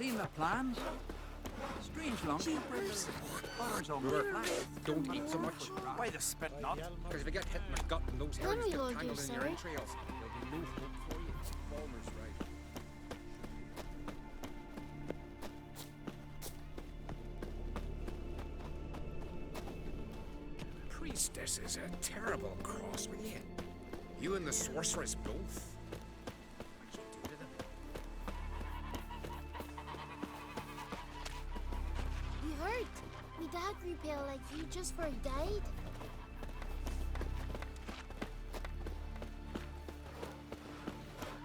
Seen the plans? Strange long Jeepers. Bars on Brewer, my flat. don't eat so much. Why the spit not? Because if you get hit in the gut and those Let hairs me get hold you, tangled in your sir. entrails, there'll be no hope for you. Walmer's right. Priestess is a terrible cross with you. You and the sorceress both. What'd you do to them? You heard? Me dad grew pale like you just before he died.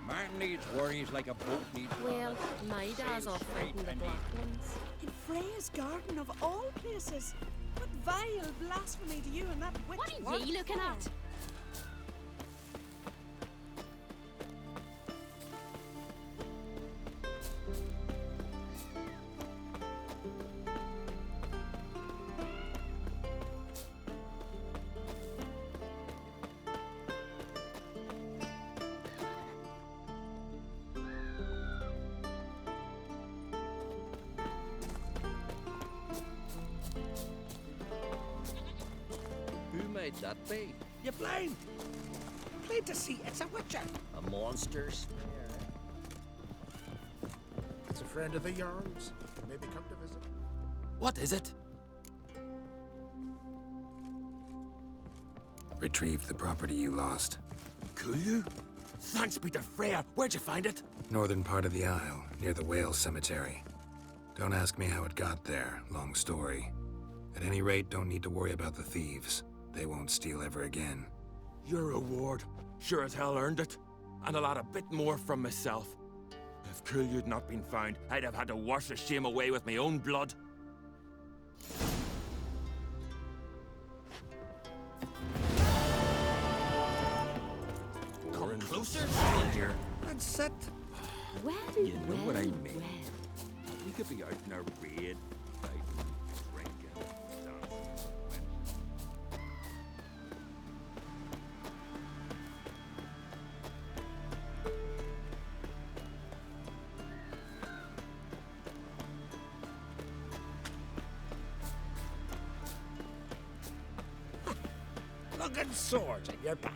Man needs worries like a boat needs Well, my dad's off fighting the Black Ones. In Freya's garden of all places. What vile blasphemy do you and that witch What are want you looking for? at? Who might that be? You blind! Plain to see, it's a witcher. A monster's? It's a friend of the Jarl's. Maybe come to visit. What is it? Retrieved the property you lost. Kullu? Thanks be to Freya. Where'd you find it? Northern part of the Isle, near the whale cemetery. Don't ask me how it got there, long story. At any rate, don't need to worry about the thieves. They won't steal ever again. Your reward. Sure as hell earned it. And a lot a bit more from myself. If Kullu'd not been found, I'd have had to wash the shame away with my own blood. Come closer, stranger. And sit. Well, You know what I well, mean. well. We could be out in a raid, fighting, drinking, dancing. Looking swords at your back.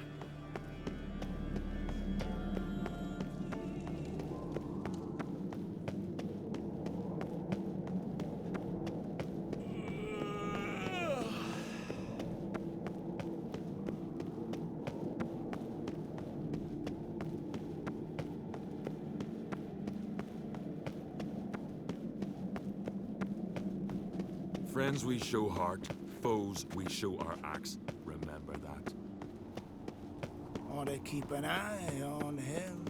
Friends we show heart, foes we show our axe. Remember that. Ought to keep an eye on him.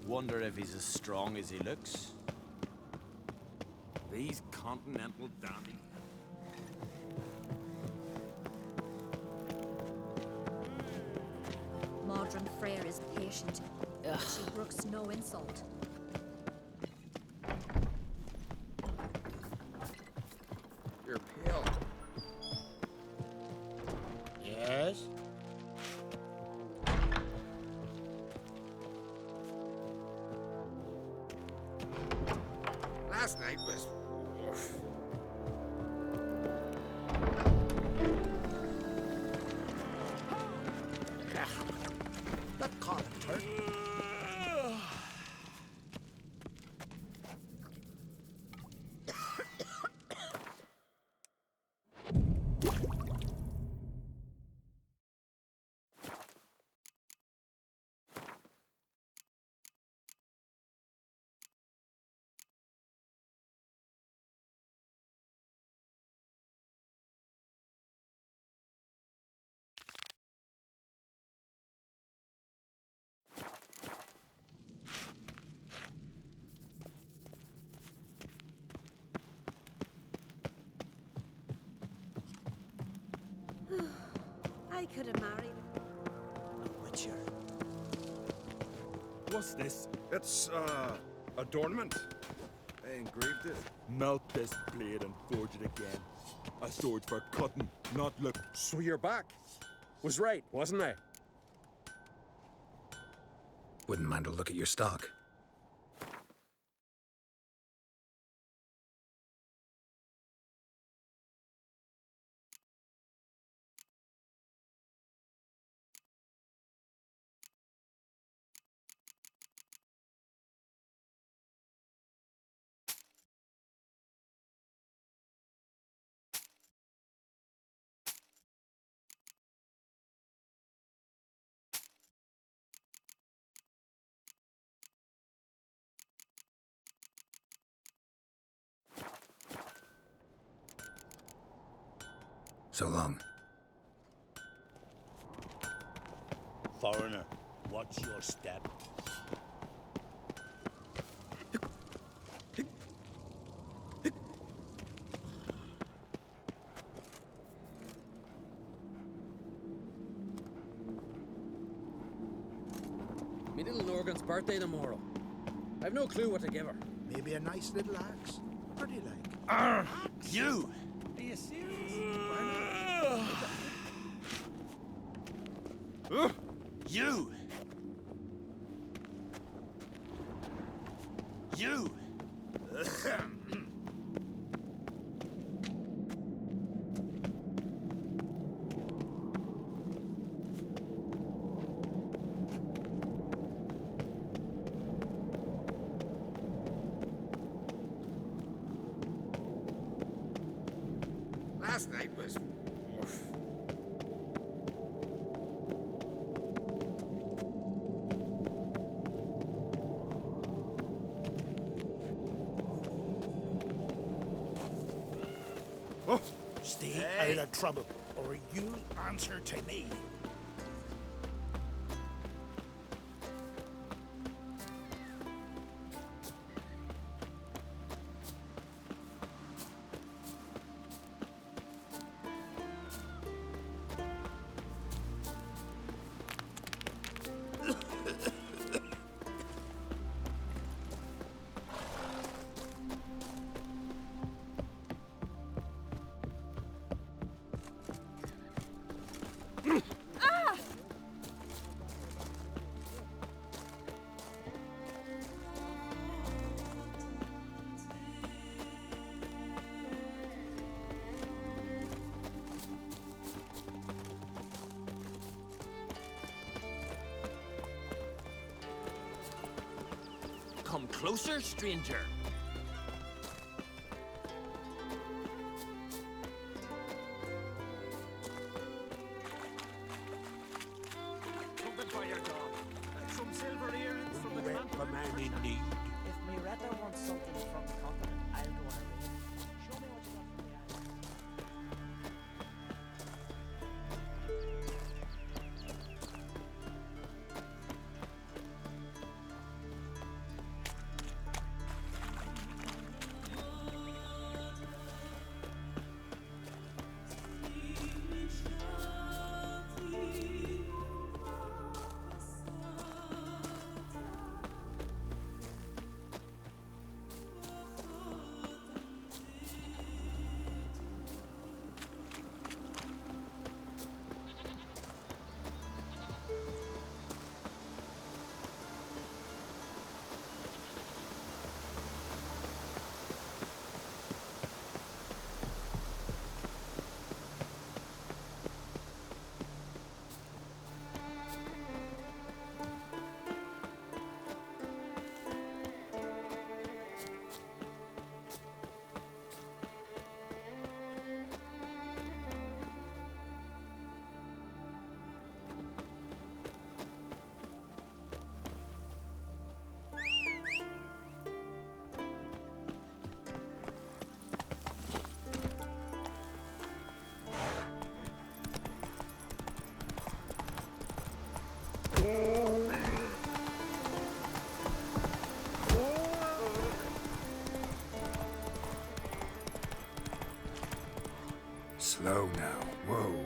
Wonder if he's as strong as he looks. These continental dandies. Modern Freyr is patient. She brooks no insult. You're pale. Yes? Last night was... oof. That caught a turn. I could have married. A witcher. What's this? It's, adornment. I engraved it. Melt this blade and forge it again. A sword for cutting, not look. So you're back. Was right, wasn't I? Wouldn't mind a look at your stock. So long. Foreigner, watch your step. Me little Organ's birthday tomorrow. I've no clue what to give her. Maybe a nice little axe. Pretty like. You! Are you serious? You! You! Last night was. Oof. Stay out of trouble, or you answer to me. Come closer, stranger. Something for your dog. Some silver earrings from the Help a man in need. If Miretta wants something from the continent, I'll go on a raid. Show me what you got from the island. Slow now. Whoa.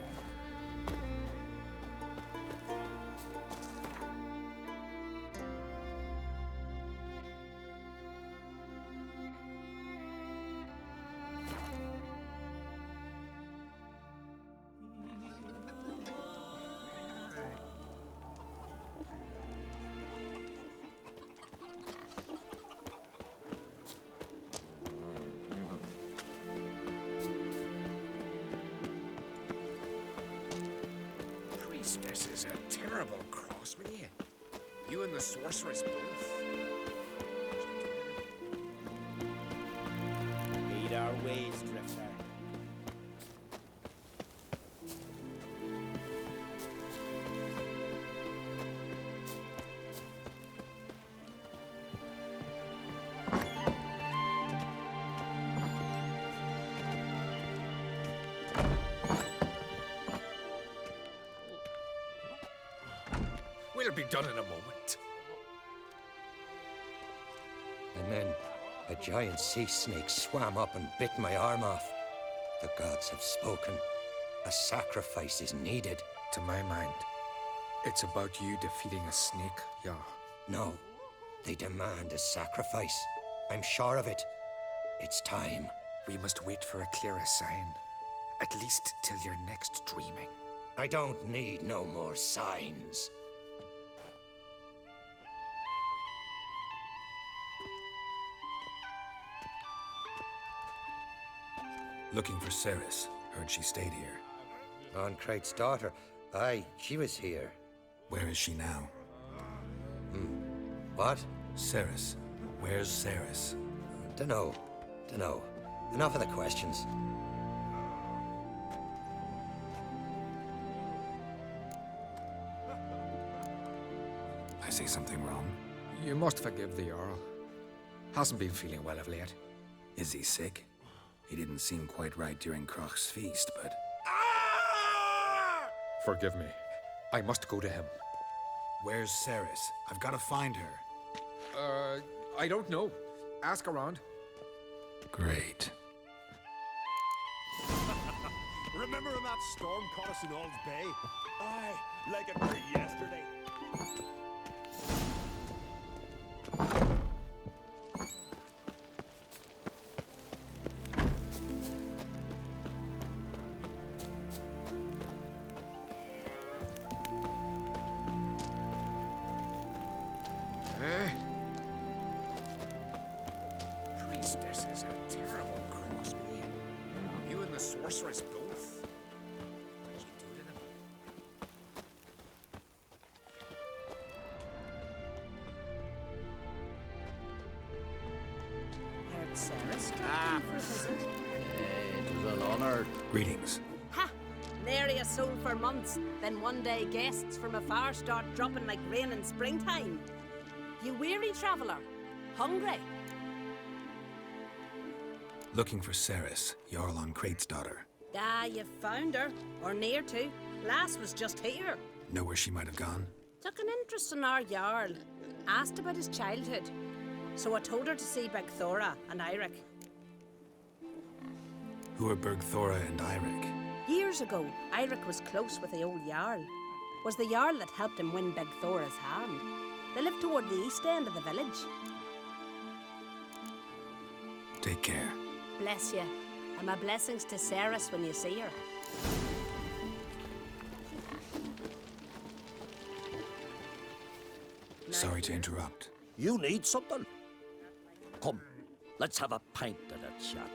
This is a terrible cross with you. You and the sorceress both. Lead our ways, Drifter. We'll be done in a moment. And then a giant sea snake swam up and bit my arm off. The gods have spoken. A sacrifice is needed. To my mind, it's about you defeating a snake, yeah. No, they demand a sacrifice. I'm sure of it. It's time. We must wait for a clearer sign. At least till your next dreaming. I don't need no more signs. Looking for Ceres. Heard she stayed here. Crate's daughter. Aye, she was here. Where is she now? What? Ceres. Where's Ceres? Dunno. Enough of the questions. I say something wrong? You must forgive the Jarl. Hasn't been feeling well of late. Is he sick? He didn't seem quite right during Kroch's feast, but... Forgive me. I must go to him. Where's Ceres? I've got to find her. I don't know. Ask around. Great. Remember when that storm caught us in Ald's Bay? Aye, like it were yesterday. Priestess is a terrible cross with you. You and the sorceress both. What did you do to them? Heard Ceres dropped in for a visit. It was an honor. Greetings. Ha! Nary a soul for months. Then one day guests from afar start dropping like rain in springtime. You weary traveller? Hungry? Looking for Ceres, Jarl on Crate's daughter. Ah, you found her. Or near to. Lass was just here. Know where she might have gone? Took an interest in our Jarl. Asked about his childhood. So I told her to see Bergthora and Eirik. Who are Bergthora and Eirik? Years ago, Eirik was close with the old Jarl. Was the Jarl that helped him win Bergthora's hand. They lived toward the east end of the village. Take care. Bless you. And my blessings to Ceres when you see her. Sorry to interrupt. You need something? Come, let's have a pint and a chat.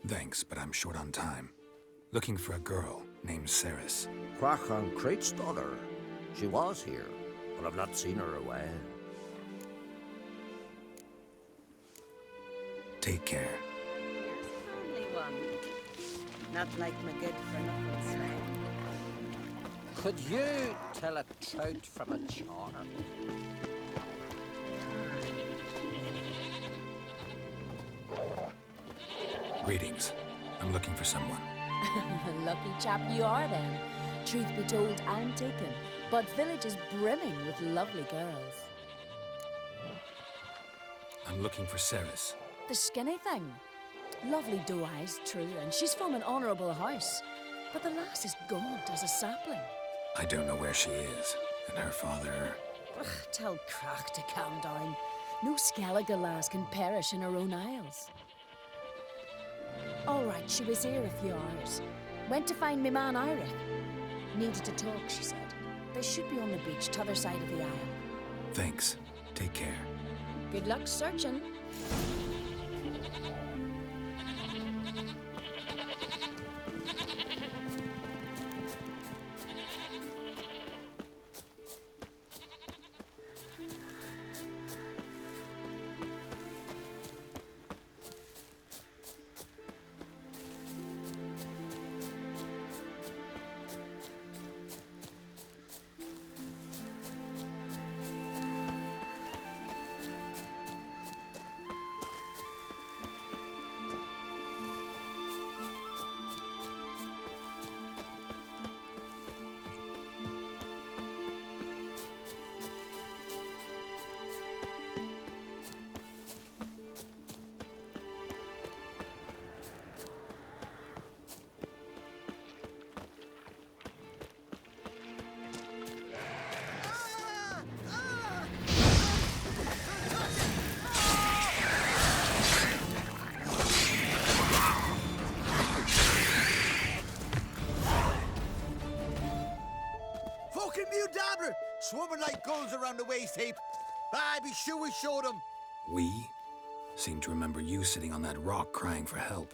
Thanks, but I'm short on time. Looking for a girl named Ceres. Kroch on Crate's daughter. She was here, but I've not seen her a while. Take care. Only one. Not like my good friend of the slang. Could you tell a trout from a char? Greetings. I'm looking for someone. Lucky chap you are then. Truth be told, I'm taken, but village is brimming with lovely girls. I'm looking for Ceres. The skinny thing. Lovely doe eyes, true, and she's from an honourable house. But the lass is gaunt as a sapling. I don't know where she is, and her father... Ugh, tell Kroch to calm down. No Skellige lass can perish in her own isles. All right, she was here a few hours. Went to find me man Eirik. Needed to talk, she said. They should be on the beach, t'other side of the isle. Thanks. Take care. Good luck searching. Mudabra! Swimming like gulls around the waist heap. I be sure we showed them. We? Seem to remember you sitting on that rock crying for help.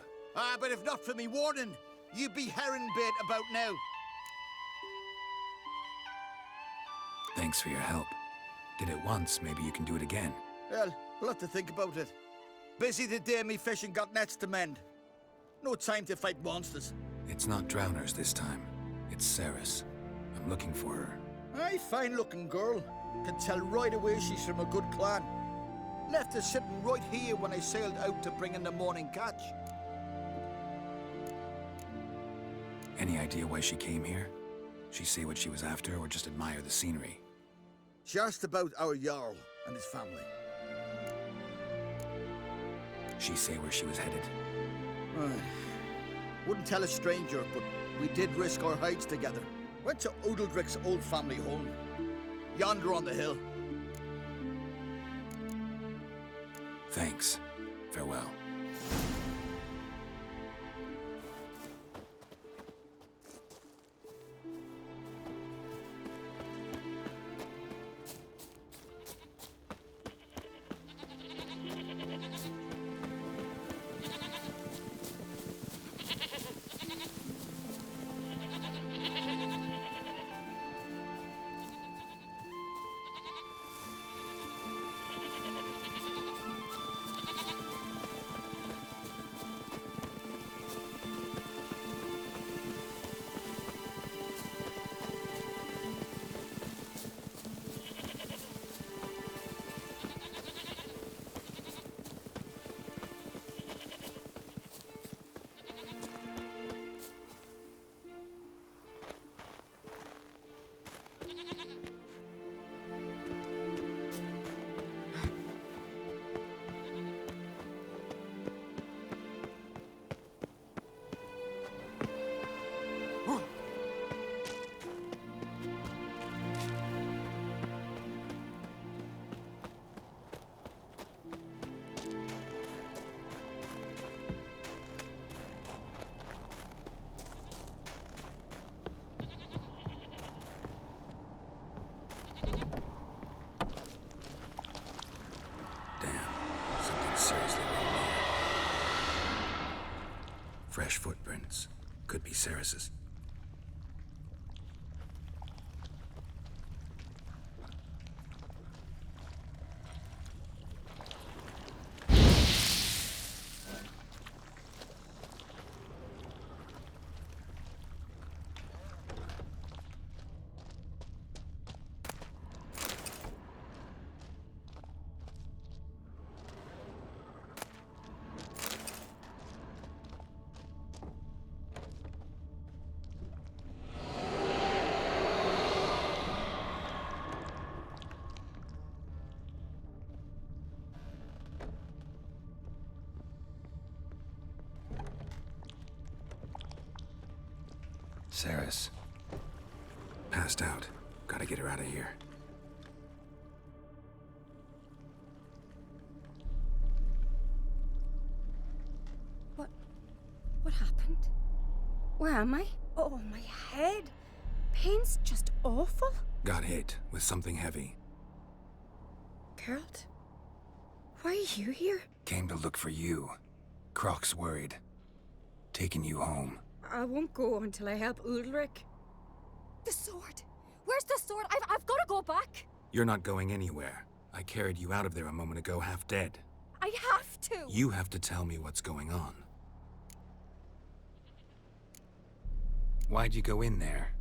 But if not for me warning, you'd be herring bait about now. Thanks for your help. Did it once, maybe you can do it again. Well, we'll have to think about it. Busy the day me fishing got nets to mend. No time to fight monsters. It's not drowners this time. It's Ceres. I'm looking for her. Aye, fine-looking girl. Can tell right away she's from a good clan. Left her sitting right here when I sailed out to bring in the morning catch. Any idea why she came here? She say what she was after or just admire the scenery? She asked about our Jarl and his family. She say where she was headed? Wouldn't tell a stranger, but we did risk our hides together. Went to Udaldric's old family home. Yonder on the hill. Thanks. Farewell. Seriously wrong here. Fresh footprints. Could be Ceres's. Ceres. Passed out. Gotta get her out of here. What happened? Where am I? Oh, my head. Pain's just awful. Got hit with something heavy. Geralt? Why are you here? Came to look for you. Croc's worried. Taking you home. I won't go until I help Udalric. The sword! Where's the sword? I've got to go back! You're not going anywhere. I carried you out of there a moment ago, half dead. I have to! You have to tell me what's going on. Why'd you go in there?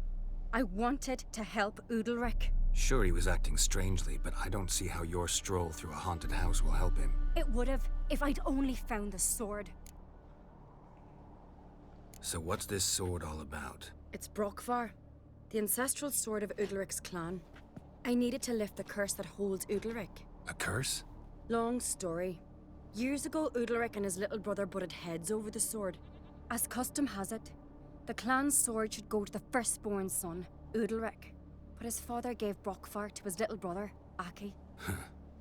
I wanted to help Udalric. Sure, he was acting strangely, but I don't see how your stroll through a haunted house will help him. It would have, if I'd only found the sword. So what's this sword all about? It's Brokvar, the ancestral sword of Udalric's clan. I needed to lift the curse that holds Udalric. A curse? Long story. Years ago, Udalric and his little brother butted heads over the sword. As custom has it, the clan's sword should go to the firstborn son, Udalric. But his father gave Brokvar to his little brother, Aki.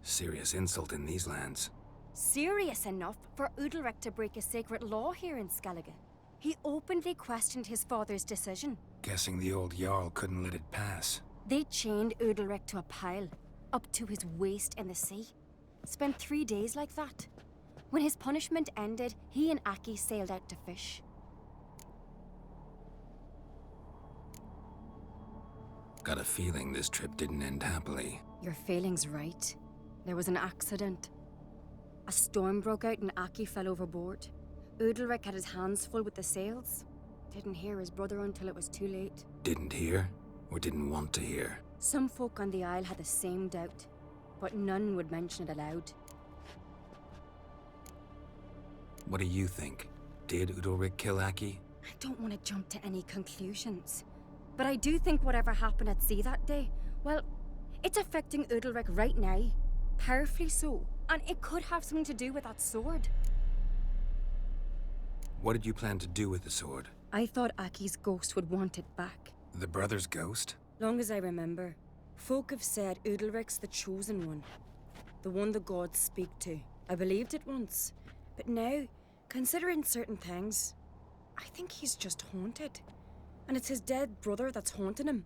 Serious insult in these lands. Serious enough for Udalric to break a sacred law here in Skellige. He openly questioned his father's decision. Guessing the old Jarl couldn't let it pass. They chained Udalric to a pile, up to his waist in the sea. Spent 3 days like that. When his punishment ended, he and Aki sailed out to fish. Got a feeling this trip didn't end happily. Your feeling's right. There was an accident. A storm broke out and Aki fell overboard. Udalric had his hands full with the sails. Didn't hear his brother until it was too late. Didn't hear, or didn't want to hear? Some folk on the Isle had the same doubt, but none would mention it aloud. What do you think? Did Udalric kill Aki? I don't want to jump to any conclusions, but I do think whatever happened at sea that day, well, it's affecting Udalric right now. Powerfully so, and it could have something to do with that sword. What did you plan to do with the sword? I thought Aki's ghost would want it back. The brother's ghost? Long as I remember, folk have said Udalric's the chosen one. The one the gods speak to. I believed it once, but now, considering certain things, I think he's just haunted. And it's his dead brother that's haunting him.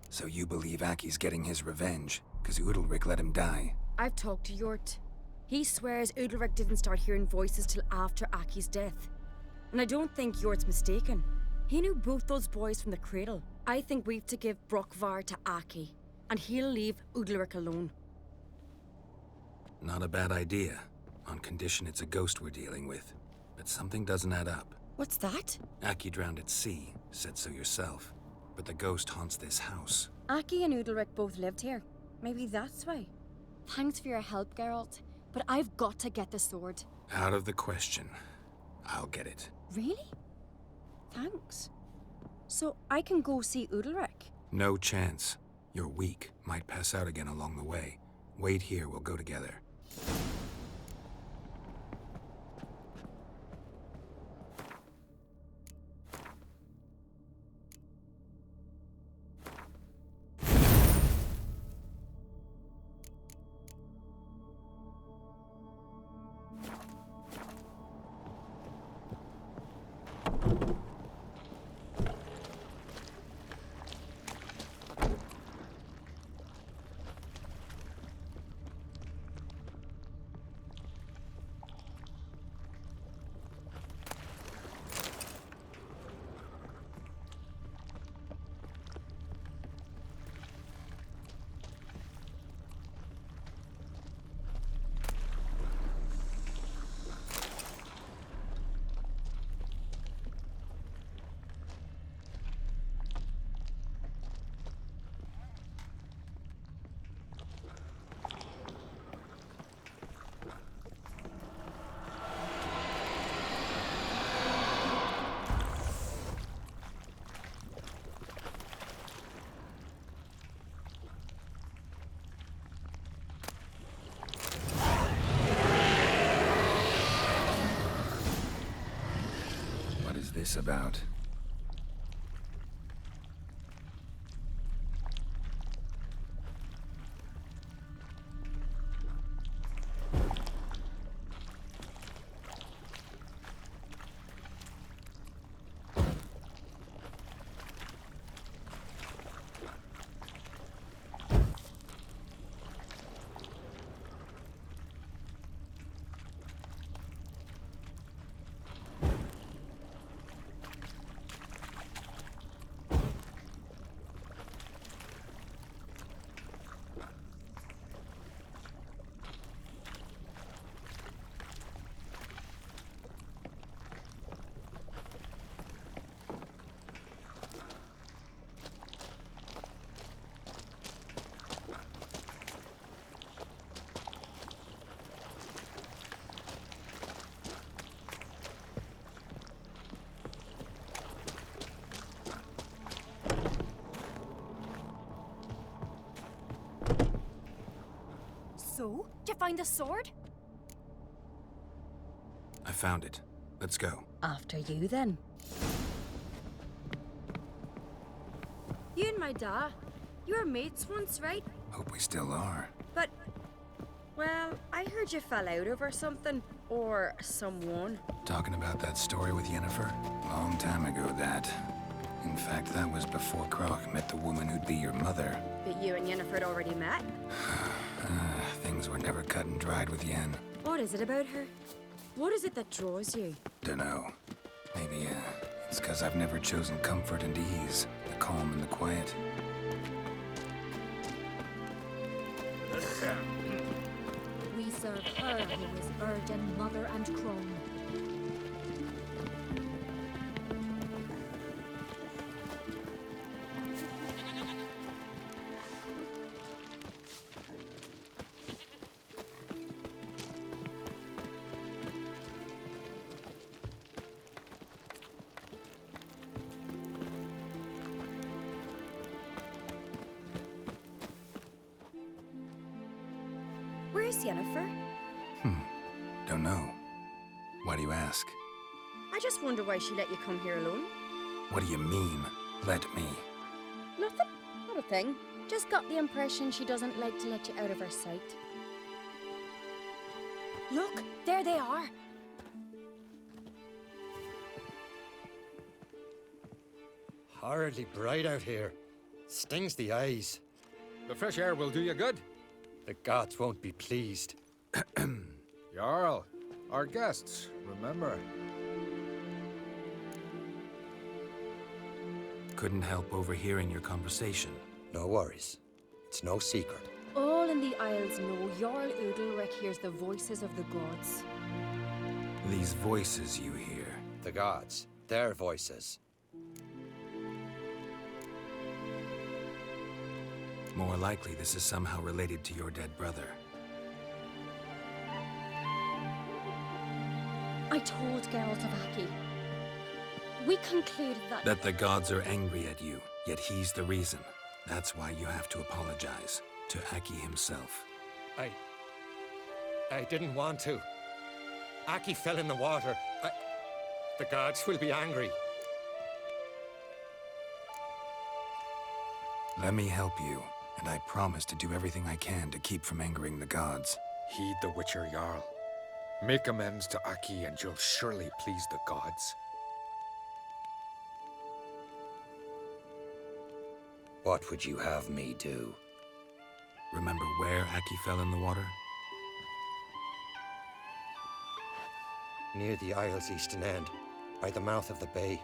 So you believe Aki's getting his revenge, because Udalric let him die? I've talked to Yort. He swears Udalric didn't start hearing voices till after Aki's death. And I don't think Yort's mistaken. He knew both those boys from the cradle. I think we've to give Brokvar to Aki, and he'll leave Udalric alone. Not a bad idea, on condition it's a ghost we're dealing with. But something doesn't add up. What's that? Aki drowned at sea, said so yourself. But the ghost haunts this house. Aki and Udalric both lived here. Maybe that's why. Thanks for your help, Geralt. But I've got to get the sword. Out of the question. I'll get it. Really? Thanks. So I can go see Udalric? No chance. You're weak. Might pass out again along the way. Wait here, we'll go together. This about? So, did you find the sword? I found it. Let's go. After you, then. You and my da, you were mates once, right? Hope we still are. But, well, I heard you fell out over something. Or someone. Talking about that story with Yennefer? Long time ago, that. In fact, that was before Croc met the woman who'd be your mother. But you and Yennefer had already met. Things were never cut and dried with Yen. What is it about her? What is it that draws you? Dunno. Maybe, it's because I've never chosen comfort and ease, the calm and the quiet. We serve her who is virgin, mother, and crone. Where's Yennefer? Don't know. Why do you ask? I just wonder why she let you come here alone. What do you mean, let me? Nothing. Not a thing. Just got the impression she doesn't like to let you out of her sight. Look, there they are. Horridly bright out here. Stings the eyes. The fresh air will do you good. The gods won't be pleased. Jarl, our guests, remember. Couldn't help overhearing your conversation. No worries. It's no secret. All in the Isles know Jarl Udalric hears the voices of the gods. These voices you hear. The gods. Their voices. More likely, this is somehow related to your dead brother. I told Geralt of Aki. We concluded That the gods are angry at you, yet he's the reason. That's why you have to apologize to Aki himself. I didn't want to. Aki fell in the water. The gods will be angry. Let me help you, and I promise to do everything I can to keep from angering the gods. Heed the Witcher Jarl. Make amends to Aki and you'll surely please the gods. What would you have me do? Remember where Aki fell in the water? Near the Isle's eastern end, by the mouth of the bay.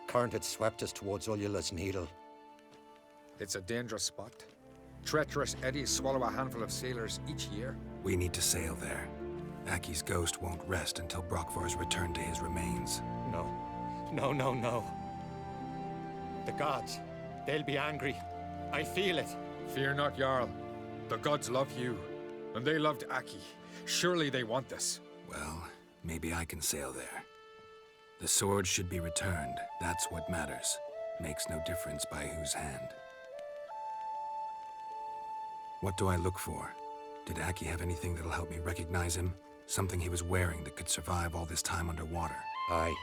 Current had swept us towards Ullula's Needle. It's a dangerous spot. Treacherous eddies swallow a handful of sailors each year. We need to sail there. Aki's ghost won't rest until Brokvar's returned to his remains. No. No. The gods, they'll be angry. I feel it. Fear not, Jarl. The gods love you, and they loved Aki. Surely they want this. Well, maybe I can sail there. The sword should be returned. That's what matters. Makes no difference by whose hand. What do I look for? Did Aki have anything that'll help me recognize him? Something he was wearing that could survive all this time underwater? Aye.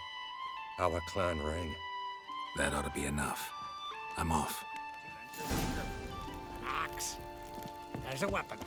Our clan ring. That ought to be enough. I'm off. Axe. There's a weapon.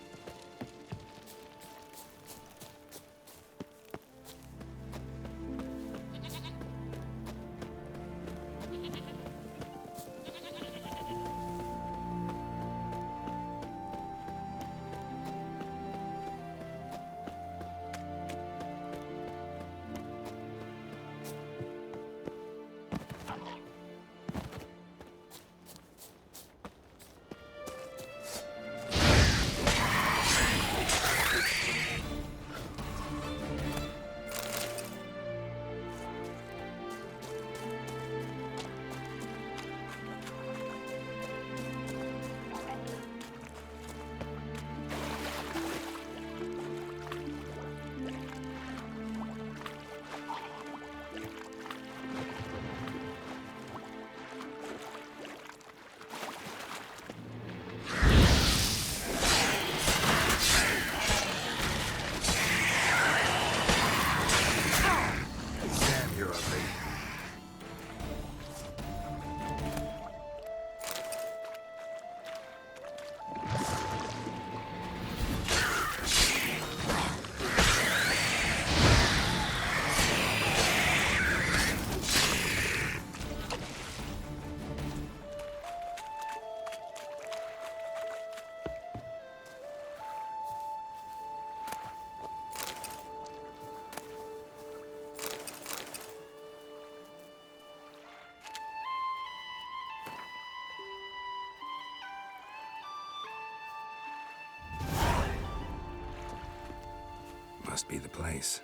Must be the place.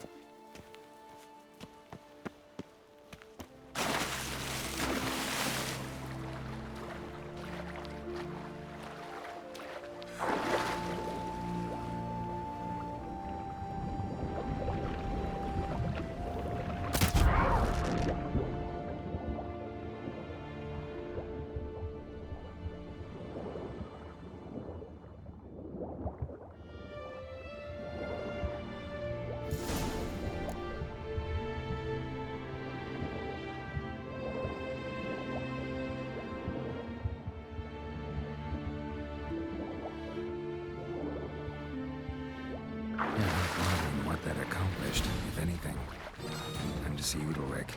Wondering what that accomplished, if anything. Time to see Udalric.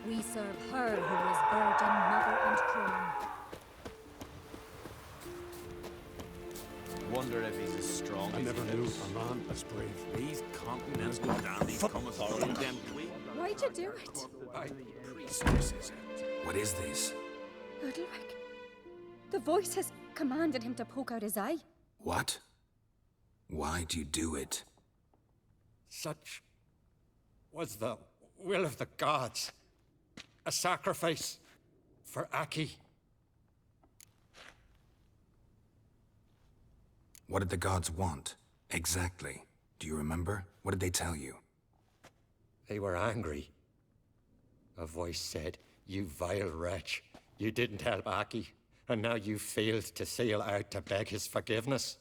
We serve her who is virgin, mother, and crown. Wonder if he's as strong I as never he knew looks. a man as brave. These continental dandies come as all them tweet. Why'd you do it? Priestesses. What is this? Udalric. The voices commanded him to poke out his eye. What? Why do you do it? Such was the will of the gods. A sacrifice for Aki. What did the gods want? Exactly. Do you remember? What did they tell you? They were angry. A voice said, "You vile wretch, you didn't help Aki, and now you failed to sail out to beg his forgiveness.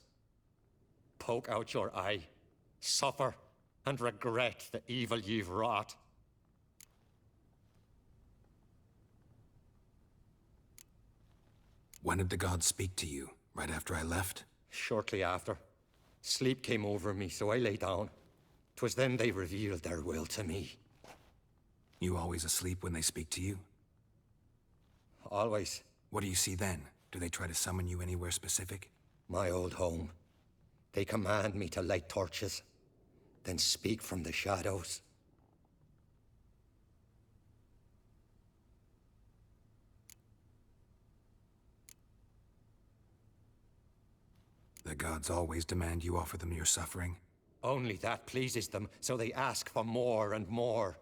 Poke out your eye, suffer, and regret the evil you've wrought." When did the gods speak to you? Right after I left? Shortly after. Sleep came over me, so I lay down. 'Twas then they revealed their will to me. You always asleep when they speak to you? Always. What do you see then? Do they try to summon you anywhere specific? My old home. They command me to light torches, then speak from the shadows. The gods always demand you offer them your suffering? Only that pleases them, so they ask for more and more.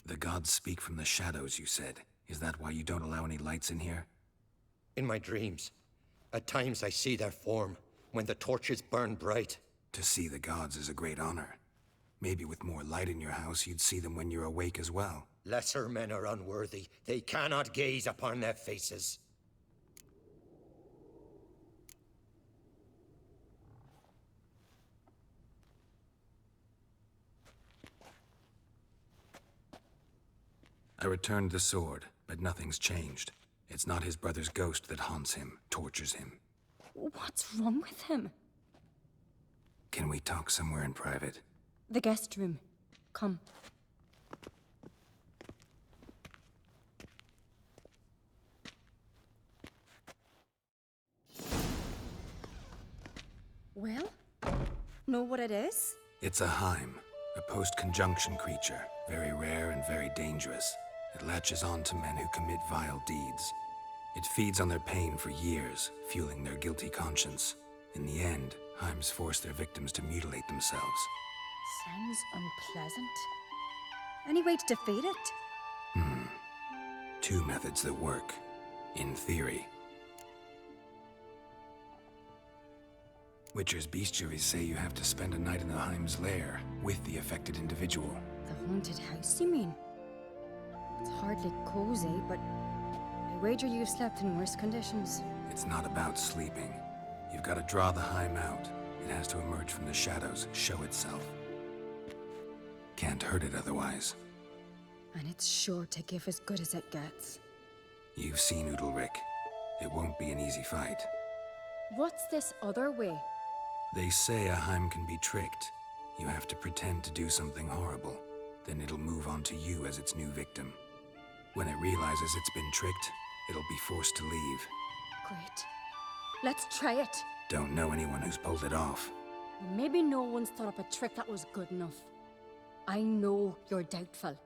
The gods speak from the shadows, you said. Is that why you don't allow any lights in here? In my dreams. At times I see their form, when the torches burn bright. To see the gods is a great honor. Maybe with more light in your house, you'd see them when you're awake as well. Lesser men are unworthy. They cannot gaze upon their faces. I returned the sword, but nothing's changed. It's not his brother's ghost that haunts him, tortures him. What's wrong with him? Can we talk somewhere in private? The guest room. Come. Well, know what it is? It's a Heim, a post-conjunction creature, very rare and very dangerous. It latches on to men who commit vile deeds. It feeds on their pain for years, fueling their guilty conscience. In the end, Heims force their victims to mutilate themselves. Sounds unpleasant. Any way to defeat it? Two methods that work, in theory. Witcher's bestiaries say you have to spend a night in the Heim's lair with the affected individual. The haunted house, you mean? It's hardly cozy, but I wager you've slept in worse conditions. It's not about sleeping. You've got to draw the Heim out. It has to emerge from the shadows, show itself. Can't hurt it otherwise. And it's sure to give as good as it gets. You've seen Udalryk. It won't be an easy fight. What's this other way? They say a Heim can be tricked. You have to pretend to do something horrible. Then it'll move on to you as its new victim. When it realizes it's been tricked, it'll be forced to leave. Great. Let's try it. Don't know anyone who's pulled it off. Maybe no one's thought up a trick that was good enough. I know you're doubtful,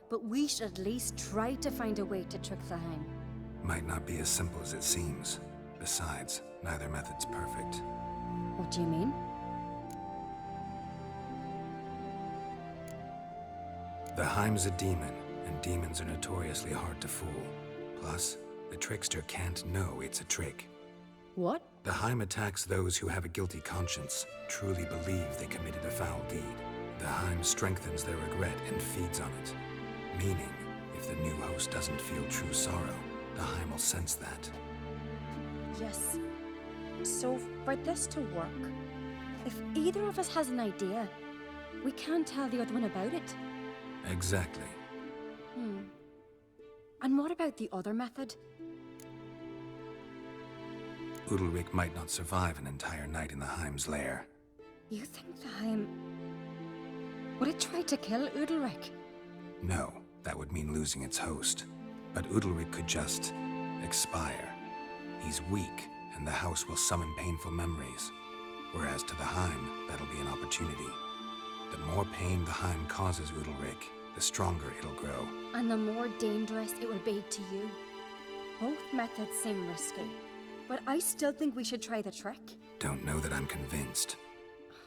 but we should at least try to find a way to trick the Heim. Might not be as simple as it seems. Besides, neither method's perfect. What do you mean? The Heim's a demon, and demons are notoriously hard to fool. Plus, the trickster can't know it's a trick. What? The Heim attacks those who have a guilty conscience, truly believe they committed a foul deed. The Heim strengthens their regret and feeds on it. Meaning, if the new host doesn't feel true sorrow, the Heim will sense that. Yes. So, for this to work, if either of us has an idea, we can't tell the other one about it. Exactly. And what about the other method? Udalryk might not survive an entire night in the Heim's lair. You think the Heim... Would it try to kill Udalryk? No, that would mean losing its host. But Udalryk could just... expire. He's weak, and the house will summon painful memories. Whereas to the Heim, that'll be an opportunity. The more pain the Heim causes Udalryk, the stronger it'll grow. And the more dangerous it will be to you. Both methods seem risky, but I still think we should try the trick. Don't know that I'm convinced.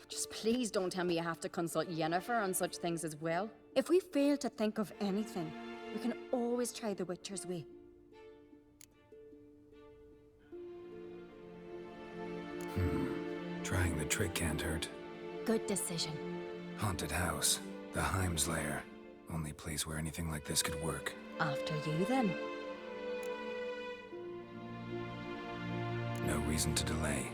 Just please don't tell me you have to consult Yennefer on such things as well. If we fail to think of anything, we can always try the Witcher's way. Trying the trick can't hurt. Good decision. Haunted house. The Heim's lair. Only place where anything like this could work. After you, then. No reason to delay.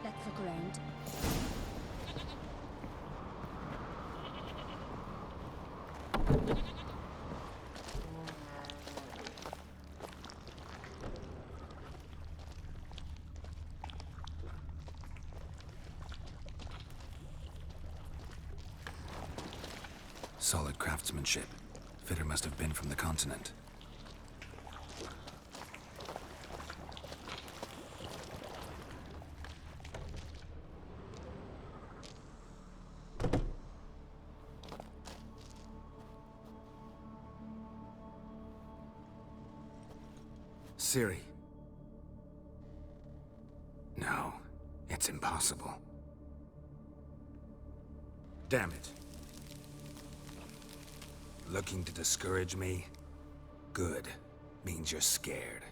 Let's look around. Solid craftsmanship. Fitter must have been from the continent. Ciri. No, it's impossible. Damn it. Looking to discourage me? Good. Means you're scared.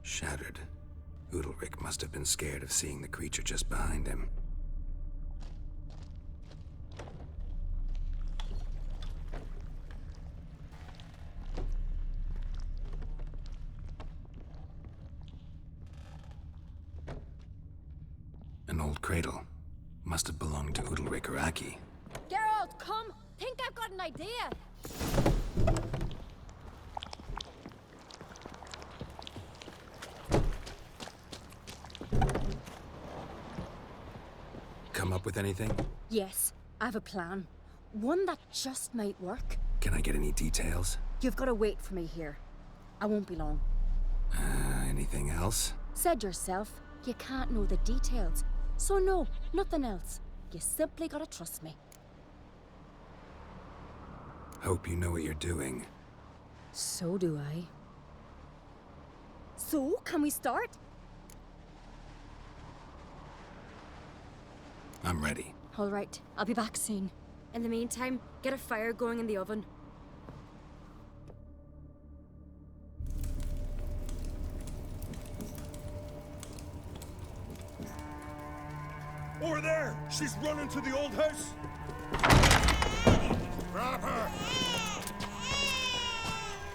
Shattered. Udalryk must have been scared of seeing the creature just behind him. An old cradle. Must have belonged to Udalryk or Aki. Geralt, come! Think I've got an idea! Come up with anything? Yes, I have a plan. One that just might work. Can I get any details? You've got to wait for me here. I won't be long. Anything else? Said yourself, you can't know the details. So no, nothing else. You simply gotta trust me. Hope you know what you're doing. So do I. So, can we start? I'm ready. All right, I'll be back soon. In the meantime, get a fire going in the oven. Over there! She's running to the old house! Grab her!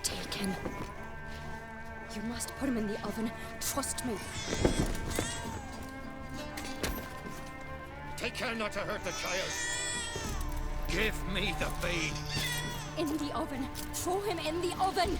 Taken. You must put him in the oven. Trust me. Take care not to hurt the child. Give me the feed. In the oven. Throw him in the oven.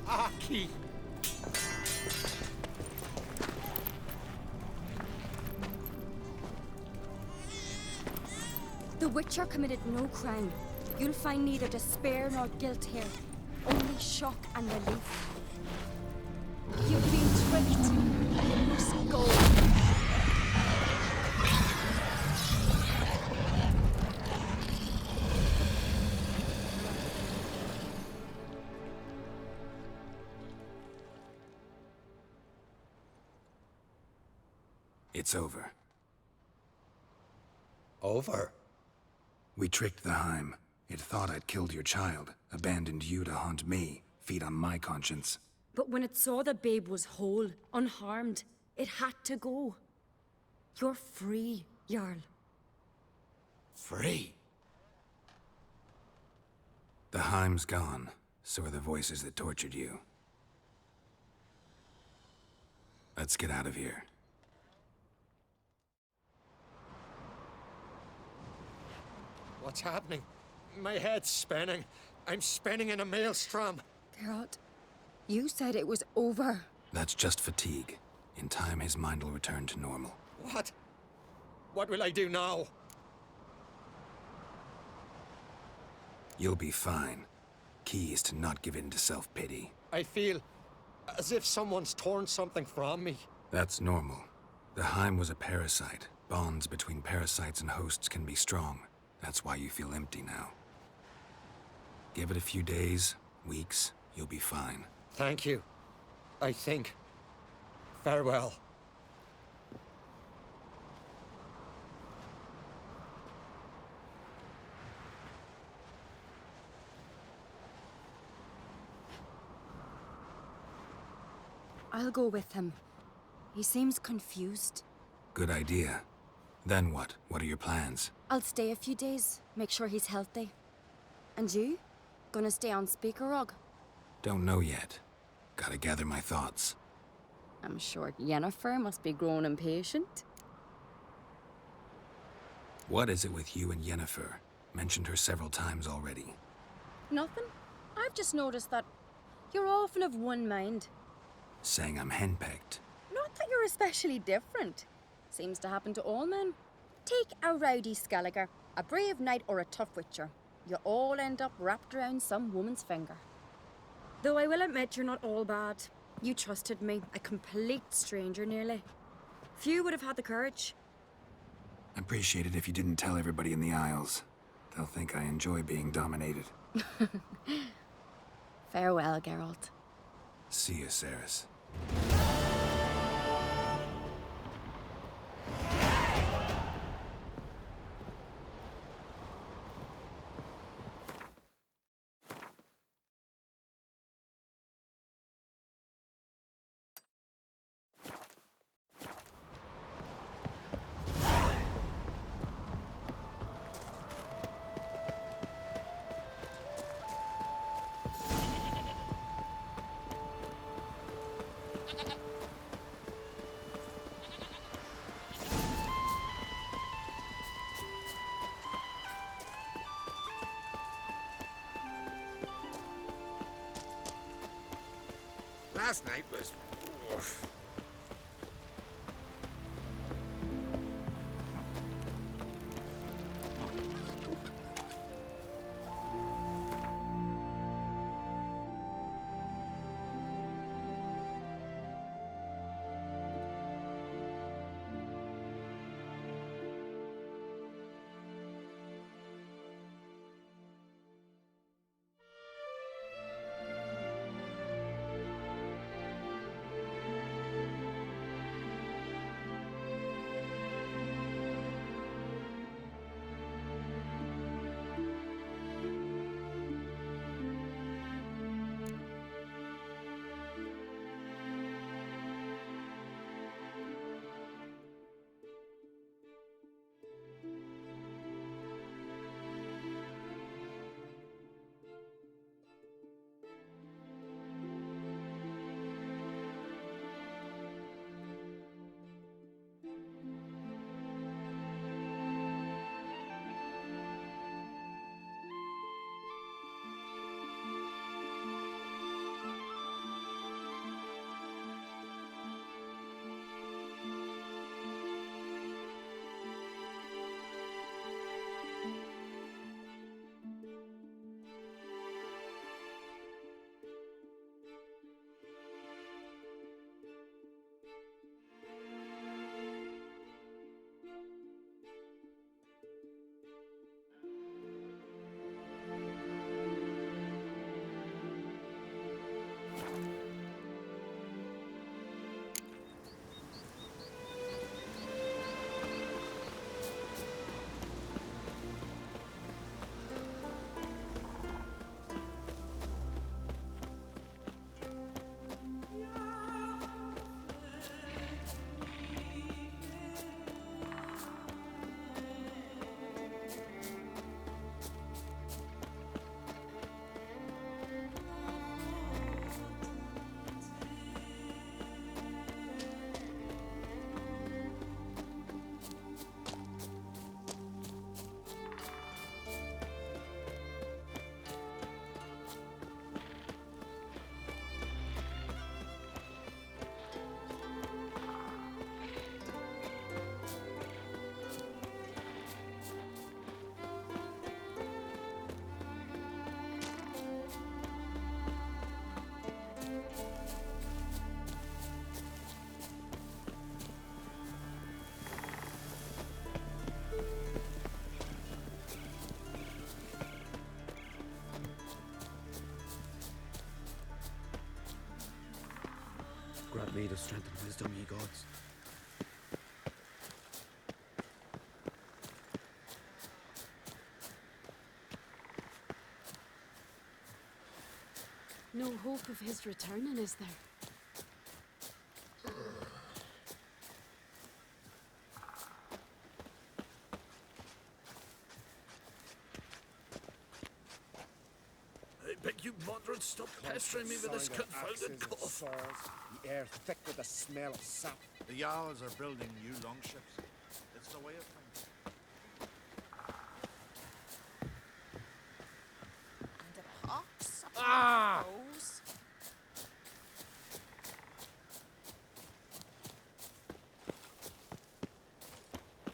Aki! The Witcher committed no crime. You'll find neither despair nor guilt here. Only shock and relief. You've been tricked. You must go. It's over. Over? We tricked the Heim. It thought I'd killed your child, abandoned you to haunt me, feed on my conscience. But when it saw the babe was whole, unharmed, it had to go. You're free, Jarl. Free? The Heim's gone, so are the voices that tortured you. Let's get out of here. What's happening? My head's spinning. I'm spinning in a maelstrom. Geralt, you said it was over. That's just fatigue. In time, his mind will return to normal. What? What will I do now? You'll be fine. Key is to not give in to self-pity. I feel as if someone's torn something from me. That's normal. The Heim was a parasite. Bonds between parasites and hosts can be strong. That's why you feel empty now. Give it a few days, weeks, you'll be fine. Thank you. I think. Farewell. I'll go with him. He seems confused. Good idea. Then what? What are your plans? I'll stay a few days, make sure he's healthy. And you? Gonna stay on Speaker Rog? Don't know yet. Gotta gather my thoughts. I'm sure Yennefer must be growing impatient. What is it with you and Yennefer? Mentioned her several times already. Nothing. I've just noticed that you're often of one mind. Saying I'm henpecked. Not that you're especially different. Seems to happen to all men. Take a rowdy Skelliger, a brave knight or a tough witcher. you all end up wrapped around some woman's finger. Though I will admit you're not all bad. You trusted me, a complete stranger nearly. Few would have had the courage. I'd appreciate it if you didn't tell everybody in the Isles. They'll think I enjoy being dominated. Farewell, Geralt. See you, Cerys. Last night was... oof. Grant me the strength and wisdom, ye gods. No hope of his returning, is there? I beg you, moderate, stop pestering me with this confounded cough. The air thick with the smell of sap. The Jarls are building new longships. It's the way of things. And a pox, Ah! suppose.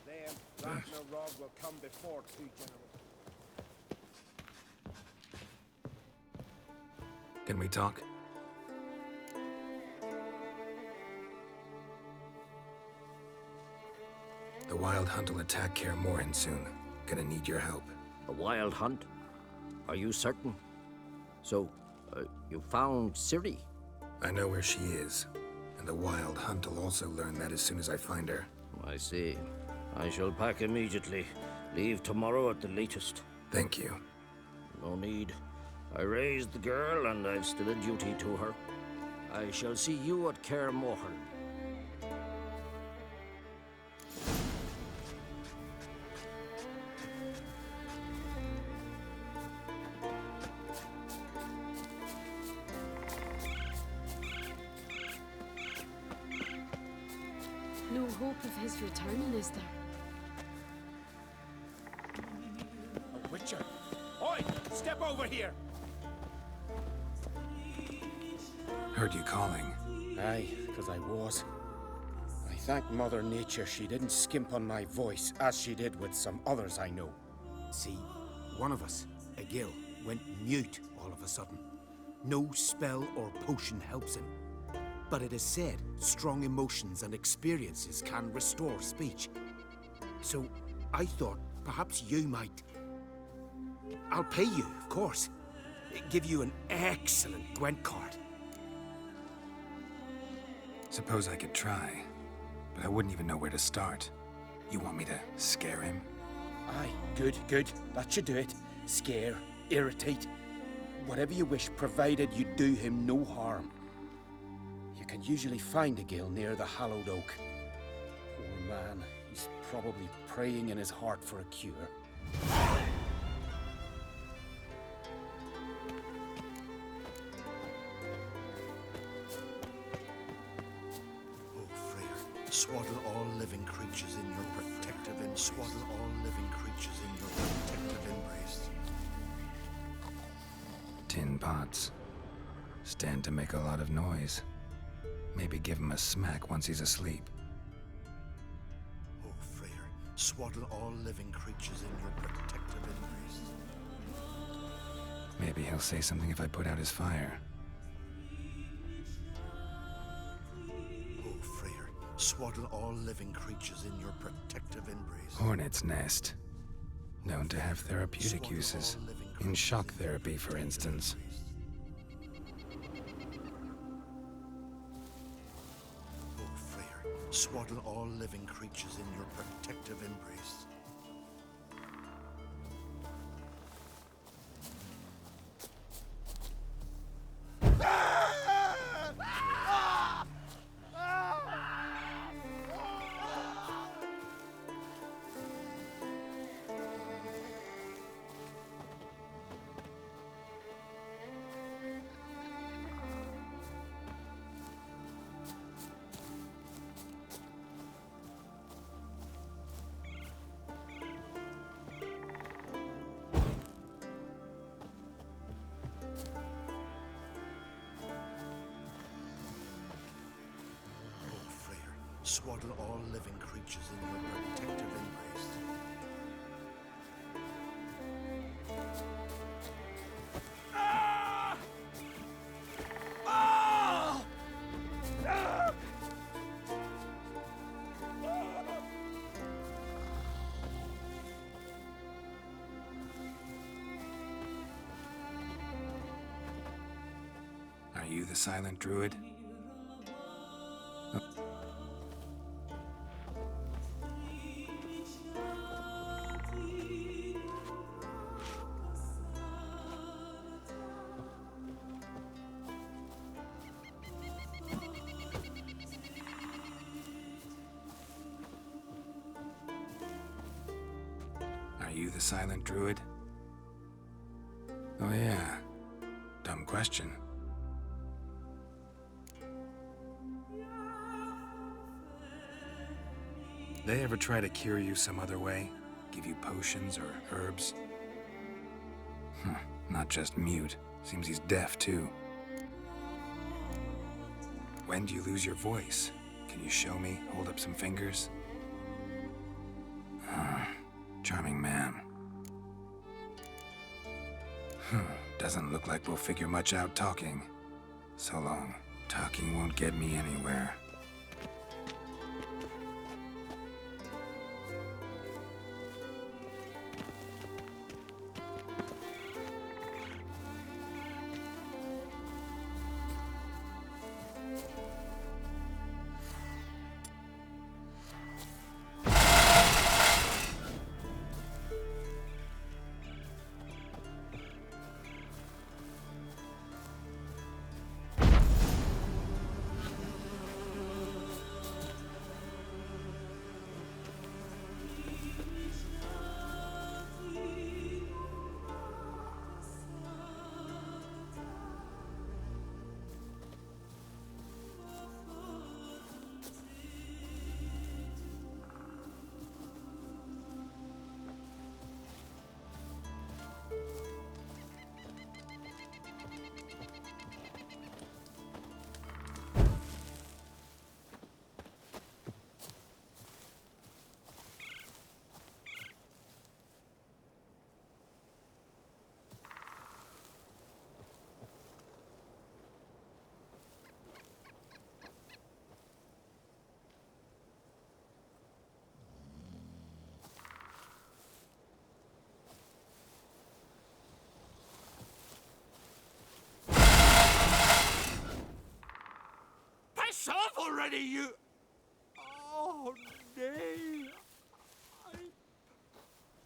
Them, Ragnarok will come before 2 generations. Can we talk? The Wild Hunt will attack Kaer Morhen soon. Gonna need your help. A wild hunt? Are you certain? So, you found Ciri? I know where she is, and the Wild Hunt will also learn that as soon as I find her. I see. I shall pack immediately. Leave tomorrow at the latest. Thank you. No need. I raised the girl, and I've still a duty to her. I shall see you at Kaer Morhen. No hope of his returning, is there? A witcher! Oi! Step over here! Heard you calling. Aye, because I was. I thank Mother Nature she didn't skimp on my voice, as she did with some others I know. See, one of us, a Gil, went mute all of a sudden. No spell or potion helps him. But it is said strong emotions and experiences can restore speech. So I thought perhaps you might... I'll pay you, of course. Give you an excellent Gwent card. Suppose I could try, but I wouldn't even know where to start. You want me to scare him? Aye, good, good. That should do it. Scare, irritate, whatever you wish, provided you do him no harm. You can usually find a Gil near the Hallowed Oak. Poor man, he's probably praying in his heart for a cure. Swaddle all living creatures in your protective embrace. Swaddle all living creatures in your protective embrace. Tin pots. Stand to make a lot of noise. Maybe give him a smack once he's asleep. Oh, Freyr, swaddle all living creatures in your protective embrace. Maybe he'll say something if I put out his fire. Swaddle all living creatures in your protective embrace. Hornet's nest. Known to have therapeutic uses. In shock therapy, for instance. Oh, Freyr, swaddle all living creatures in your protective embrace. Swaddle all living creatures in your protective embrace. Ah! Ah! Ah! Are you the silent druid? Are you the silent druid? Oh yeah. Dumb question. They ever try to cure you some other way? Give you potions or herbs? Not just mute. Seems he's deaf too. When do you lose your voice? Can you show me? Hold up some fingers? Charming man. Doesn't look like we'll figure much out talking. So long. Talking won't get me anywhere. Piss off already, you... Oh, nay.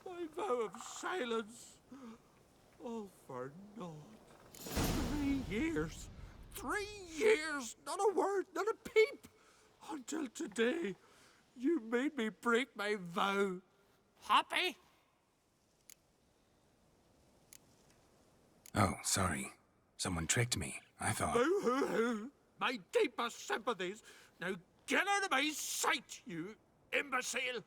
My vow of silence. All for naught. 3 years. 3 years! Not a word, not a peep! Until today, you made me break my vow. Happy? Oh, sorry. Someone tricked me. I thought... Boo-hoo-hoo! My deepest sympathies. Now get out of my sight, you imbecile!